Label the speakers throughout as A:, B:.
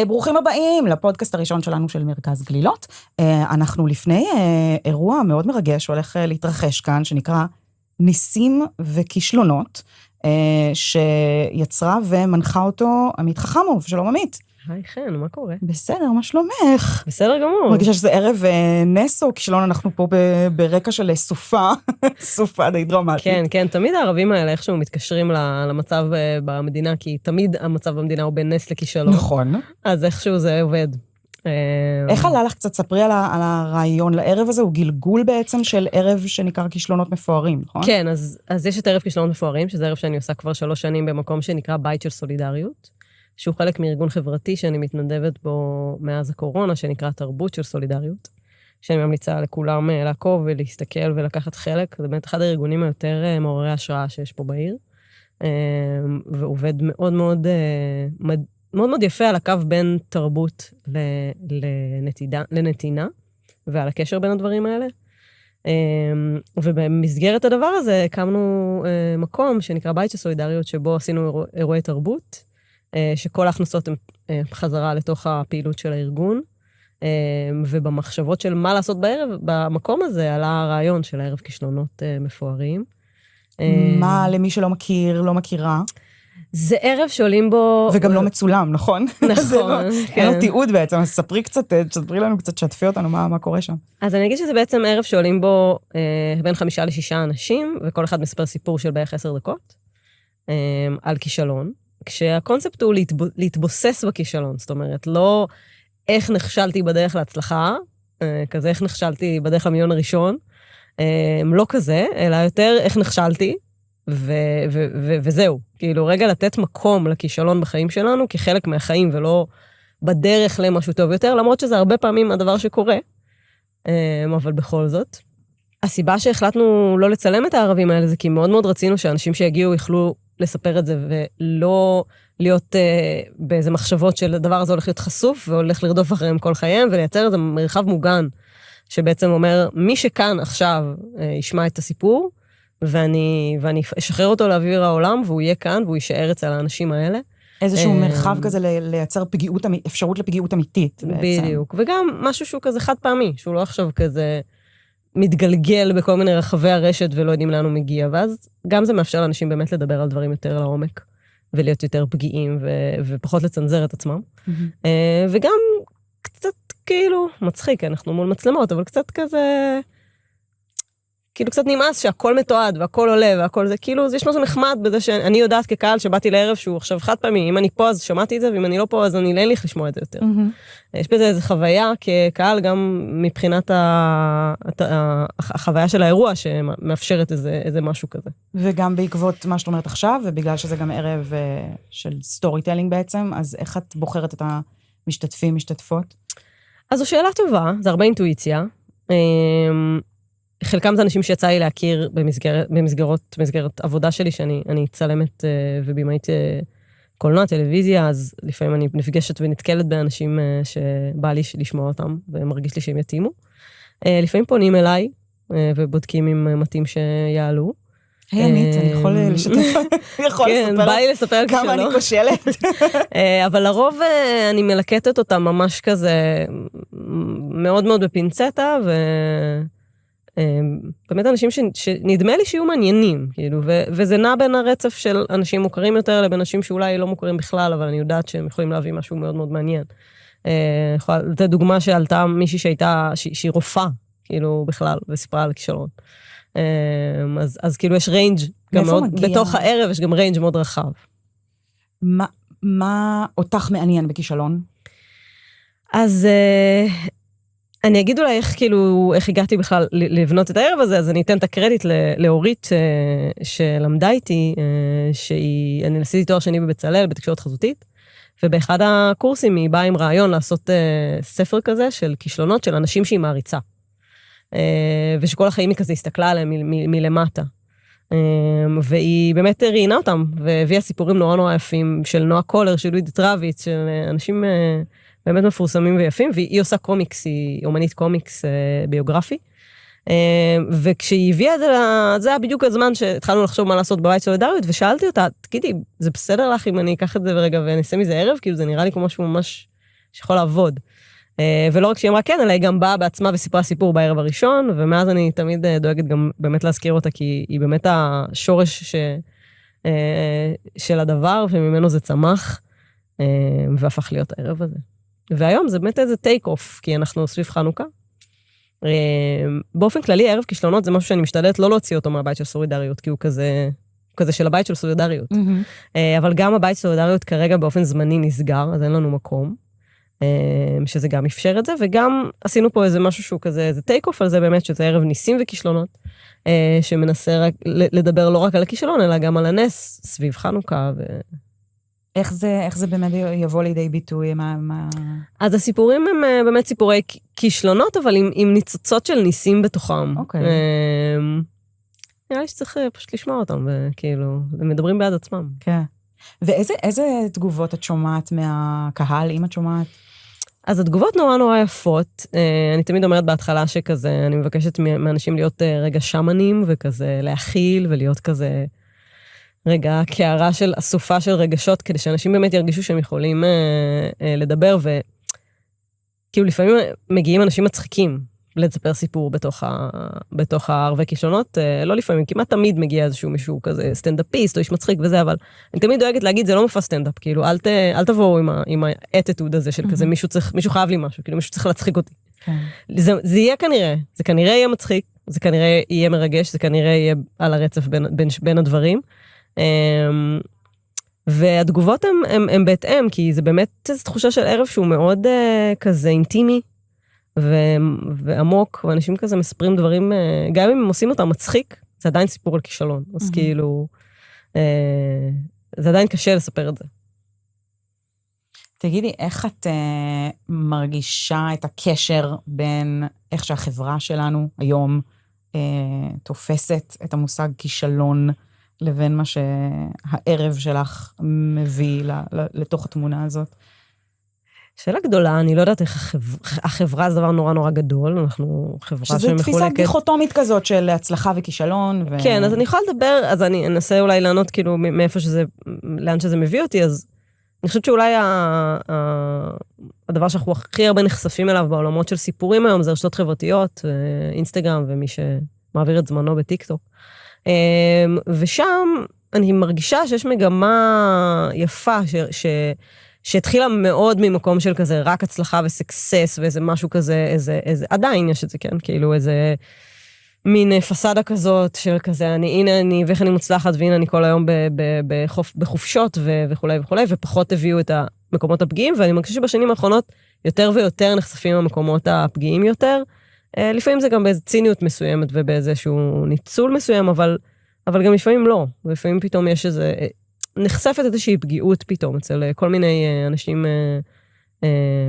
A: ברוכים הבאים לפודקאסט הראשון שלנו של מרכז גלילות. אנחנו לפני אירוע מאוד מרגש שהולך להתרחש כאן, שנקרא ניסים וכישלונות, שיצרה ומנחה אותו עמית חכמוב. שלום עמית.
B: היי חן, מה קורה?
A: בסדר, מה שלומך?
B: בסדר גמור.
A: מרגישה שזה ערב נס או כישלון, אנחנו פה ברקע של סופה, סופה די דרמטית.
B: כן, כן, תמיד הערבים האלה איכשהו מתקשרים למצב במדינה, כי תמיד המצב במדינה הוא בין נס לכישלון.
A: נכון.
B: אז איכשהו זה עובד.
A: איך עלה לך קצת, ספרי על הרעיון לערב הזה, הוא גלגול בעצם של ערב שנקרא כישלונות מפוארים, נכון?
B: כן, אז יש את ערב כישלונות מפוארים, שזה ערב שאני עושה כבר 3 שנים במקום שנקרא בית של סולידריות. שהוא חלק מארגון חברתי שאני מתנדבת בו מאז הקורונה, שנקרא תרבות של סולידריות, שאני ממליצה לכולם לעקוב ולהסתכל ולקחת חלק. זה באמת אחד הארגונים היותר מעוררי השראה שיש פה בעיר, ועובד מאוד מאוד, מאוד מאוד יפה על הקו בין תרבות לנתינה, ועל הקשר בין הדברים האלה. ובמסגרת הדבר הזה הקמנו מקום שנקרא בית של סולידריות, שבו עשינו אירועי תרבות, שכל ההכנסות הן חזרה לתוך הפעילות של הארגון, ובמחשבות של מה לעשות בערב, במקום הזה עלה הרעיון של הערב כישלונות מפוארים.
A: מה למי שלא מכיר, לא מכירה?
B: זה ערב שעולים בו...
A: וגם לא מצולם, נכון?
B: נכון, כן.
A: אין לו תיעוד בעצם, אז ספרי לנו קצת, שתפי אותנו מה קורה שם.
B: אז אני אגיד שזה בעצם ערב שעולים בו בין 5 ל6 אנשים, וכל אחד מספר סיפור של בערך 10 דקות, על כישלון. כשהקונספט הוא להתבוסס בכישלון, זאת אומרת, לא איך נכשלתי בדרך להצלחה, כזה איך נכשלתי בדרך למיליון הראשון, לא כזה, אלא יותר איך נכשלתי, וזהו. כאילו, רגע לתת מקום לכישלון בחיים שלנו, כחלק מהחיים, ולא בדרך למשהו טוב יותר, למרות שזה הרבה פעמים הדבר שקורה, אבל בכל זאת. הסיבה שהחלטנו לא לצלם את הערבים האלה, זה כי מאוד מאוד רצינו שאנשים שיגיעו יכלו לספר את זה, ולא להיות באיזה מחשבות של הדבר הזה הולך להיות חשוף, והולך לרדוף אחריהם כל חייהם, ולייצר איזה מרחב מוגן, שבעצם אומר, מי שכאן עכשיו ישמע את הסיפור, ואני אשחרר אותו לאוויר העולם, והוא יהיה כאן, והוא יישאר אצל האנשים האלה.
A: איזשהו מרחב כזה לייצר אפשרות לפגיעות אמיתית.
B: בדיוק, וגם משהו שהוא כזה חד פעמי, שהוא לא עכשיו כזה מתגלגל בכל מיני רחבי הרשת ולא יודעים לאן הוא מגיע, ואז גם זה מאפשר לאנשים באמת לדבר על דברים יותר לעומק, ולהיות יותר פגיעים ופחות לצנזר את עצמם. וגם קצת כאילו מצחיק, אנחנו מול מצלמות, אבל קצת כזה, כאילו קצת נמאס שהכל מתועד והכל עולה והכל זה, כאילו יש משהו נחמד בזה שאני יודעת כקהל שבאתי לערב שהוא עכשיו חד פעמי, אם אני פה אז שמעתי את זה, ואם אני לא פה אז אני אין לי איך לשמוע את זה יותר. יש בזה איזו חוויה כקהל גם מבחינת החוויה של האירוע שמאפשרת איזה משהו כזה.
A: וגם בעקבות מה שאת אומרת עכשיו, ובגלל שזה גם ערב של סטורי טלינג בעצם, אז איך את בוחרת את המשתתפים, משתתפות?
B: אז זו שאלה טובה, זה הרבה אינטואיציה. חלקם זה אנשים שיצא לי להכיר במסגרת עבודה שלי, שאני צלמת ובימאית קולנוע, טלוויזיה, אז לפעמים אני נפגשת ונתקלת באנשים שבא לי לשמוע אותם, ומרגיש לי שהם יתאימו. לפעמים פונים אליי, ובודקים אם מתאים שיעלו.
A: היי עמית, אני יכול לשתף,
B: כן, בא לי לספר על כישלון.
A: כמה אני כושלת.
B: אבל לרוב אני מלקטת אותם ממש כזה, מאוד מאוד בפינצטה, באמת אנשים שנדמה לי שיהיו מעניינים, כאילו, וזה נע בין הרצף של אנשים מוכרים יותר לבין אנשים שאולי לא מוכרים בכלל, אבל אני יודעת שהם יכולים להביא משהו מאוד מאוד מעניין. זו דוגמה שעלתה מישהי שהיא רופאה, כאילו, בכלל, וסיפרה על כישלון. אז כאילו יש ריינג' גם מאוד, בתוך הערב יש גם ריינג' מאוד רחב.
A: מה אותך מעניין בכישלון?
B: אז אני אגיד אולי איך הגעתי בכלל לבנות את הערב הזה, אז אני אתן את הקרדיט לאורית שלמדה איתי, אני עשיתי תואר שני בבצלאל, בתקשורת חזותית, ובאחד הקורסים היא באה עם רעיון לעשות ספר כזה של כישלונות של אנשים שהיא מעריצה. ושכל החיים היא כזה הסתכלה עליהם מלמטה. והיא באמת ראיינה אותם, והביאה סיפורים נורא נורא יפים של נועה קולר, של לואידית רביץ, של אנשים באמת מפורסמים ויפים, והיא עושה קומיקס, היא אומנית קומיקס ביוגרפי, וכשהיא הביאה את זה, זה היה בדיוק הזמן שהתחלנו לחשוב מה לעשות בבית סולידריות, ושאלתי אותה, תגידי, זה בסדר לך אם אני אקח את זה ורגע ואני אעשה מזה ערב? כאילו זה נראה לי כמו משהו ממש שיכול לעבוד. ולא רק שהיא אמרה כן, אלא היא גם באה בעצמה וסיפרה סיפור בערב הראשון, ומאז אני תמיד דואגת גם באמת להזכיר אותה, כי היא באמת השורש של הדבר, וממנו זה צמח, והפך להיות הערב הזה. והיום זה באמת איזה טייק אוף, כי אנחנו סביב חנוכה. באופן כללי, ערב כישלונות זה משהו שאני משתדלת לא להוציא אותו מהבית של סולידריות, כי הוא כזה של הבית של סולידריות. אבל גם הבית של סולידריות כרגע באופן זמני נסגר, אז אין לנו מקום, שזה גם אפשר את זה, וגם עשינו פה איזה משהו שהוא כזה, איזה טייק אוף על זה באמת, שזה ערב ניסים וכישלונות, שמנסה לדבר לא רק על הכישלון, אלא גם על הנס סביב חנוכה
A: איך זה באמת יבוא לידי ביטוי?
B: אז הסיפורים הם באמת סיפורי כישלונות, אבל עם ניצוצות של ניסים בתוכם.
A: אוקיי.
B: נראה לי שצריך פשוט לשמוע אותם, וכאילו, הם מדברים בעד עצמם.
A: כן. ואיזה תגובות את שומעת מהקהל, אם את שומעת?
B: אז התגובות נורא נורא יפות. אני תמיד אומרת בהתחלה שכזה, אני מבקשת מאנשים להיות רגע שמנים, וכזה להכיל, ולהיות כזה רגע קערה של אסופה של רגשות, כדי שאנשים באמת ירגישו שהם יכולים לדבר, וכאילו לפעמים מגיעים אנשים מצחיקים לספר סיפור בתוך הערבי כישלונות, לא לפעמים, כמעט תמיד מגיע איזשהו מישהו כזה סטנדאפיסט או איש מצחיק וזה, אבל אני תמיד דואגת להגיד, זה לא מופע סטנדאפ, כאילו, אל תבואו עם האטיטוד הזה של כזה, מישהו חייב לי משהו, כאילו מישהו צריך להצחיק אותי. זה יהיה כנראה, זה כנראה יהיה מצחיק, זה כנראה יהיה מרגש, זה כנראה יהיה על הרצף בין הדברים, והתגובות הן בהתאם, כי זה באמת איזו תחושה של ערב שהוא מאוד כזה אינטימי, ועמוק, ואנשים כזה מספרים דברים, גם אם הם עושים אותם מצחיק, זה עדיין סיפור על כישלון, אז כאילו, זה עדיין קשה לספר את זה.
A: תגידי, איך את מרגישה את הקשר בין איך שהחברה שלנו היום תופסת את המושג כישלון, לבין מה שהערב שלך מביא לתוך התמונה הזאת?
B: שאלה גדולה, אני לא יודעת איך החברה זה דבר נורא נורא גדול, אנחנו חברה שמחולקת.
A: שזה תפיסה דיכוטומית כזאת של הצלחה וכישלון.
B: כן, אז אני יכולה לדבר, אז אני אנסה אולי לענות כאילו מאיפה שזה, לאן שזה מביא אותי, אז אני חושבת שאולי הדבר שאנחנו הכי הרבה נחשפים אליו בעולמות של סיפורים היום, זה רשתות חברתיות, אינסטגרם ומי שמעביר את זמנו בטיקטוק. ושם אני מרגישה שיש מגמה יפה שהתחילה מאוד ממקום של כזה רק הצלחה וסקסס ואיזה משהו כזה, עדיין יש את זה, כן? כאילו איזה מין פסדה כזאת של כזה, הנה אני, ואיך אני מוצלחת, והנה אני כל היום בחופשות וכולי וכולי, ופחות הביאו את המקומות הפגיעים, ואני מרגישה שבשנים האחרונות יותר ויותר נחשפים המקומות הפגיעים יותר, לפעמים זה גם באיזו ציניות מסוימת ובאיזשהו ניצול מסוים, אבל גם לפעמים לא, ולפעמים פתאום יש איזה, נחשפת איזושהי פגיעות פתאום אצל כל מיני אנשים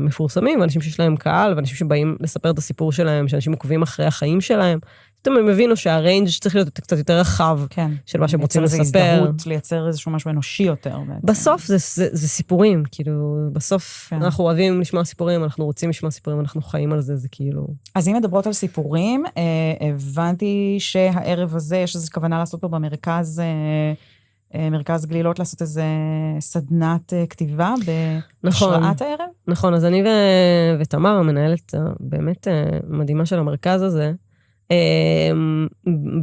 B: מפורסמים, ואנשים שיש להם קהל, ואנשים שבאים לספר את הסיפור שלהם, שאנשים עוקבים אחרי החיים שלהם, פתאום הם הבינו שהריינג' צריך להיות קצת יותר רחב,
A: כן.
B: של מה שהם רוצים לספר.
A: הזדהות, לייצר איזשהו משהו אנושי יותר.
B: בסוף זה סיפורים, כאילו, בסוף כן. אנחנו אוהבים לשמוע סיפורים, אנחנו רוצים לשמוע סיפורים, אנחנו חיים על זה, זה כאילו...
A: אז אם מדברות על סיפורים, הבנתי שהערב הזה, יש איזו כוונה לעשות פה במרכז, מרכז גלילות, לעשות איזה סדנת כתיבה בהשראת הערב?
B: נכון, אז אני ותמר, המנהלת באמת מדהימה של המרכז הזה,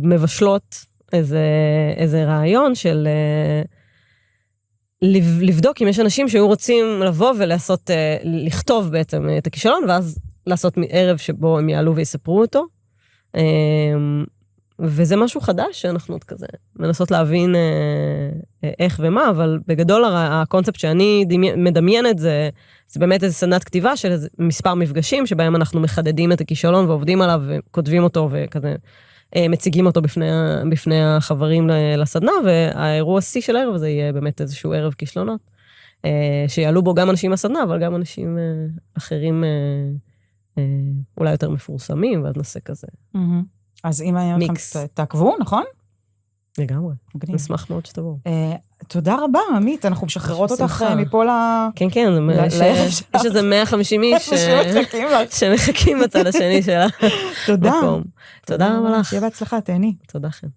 B: מבשלות איזה רעיון של לבדוק אם יש אנשים שהיו רוצים לבוא ולעשות, לכתוב בעצם את הכישלון, ואז לעשות ערב שבו הם יעלו ויספרו אותו. וזה משהו חדש שאנחנו עוד כזה מנסות להבין איך ומה, אבל בגדול הקונספט שאני מדמיינת זה באמת איזו סדנת כתיבה של מספר מפגשים, שבהם אנחנו מחדדים את הכישלון ועובדים עליו וכותבים אותו וכזה מציגים אותו בפני החברים לסדנה, והאירוע C של הערב הזה יהיה באמת איזשהו ערב כישלונות, שיעלו בו גם אנשים מהסדנה, אבל גם אנשים אחרים אולי יותר מפורסמים, ואז נעשה כזה.
A: אז אם היה לכם תעקבו, נכון?
B: לגמרי. נשמח מאוד שתבואו.
A: תודה רבה, עמית, אנחנו משחררות אותך מפה
B: כן, כן, יש איזה 150 איש שמחכים בצד השני שלה.
A: תודה.
B: תודה רבה לך.
A: שיהיה בהצלחה, תהני.
B: תודה לכם.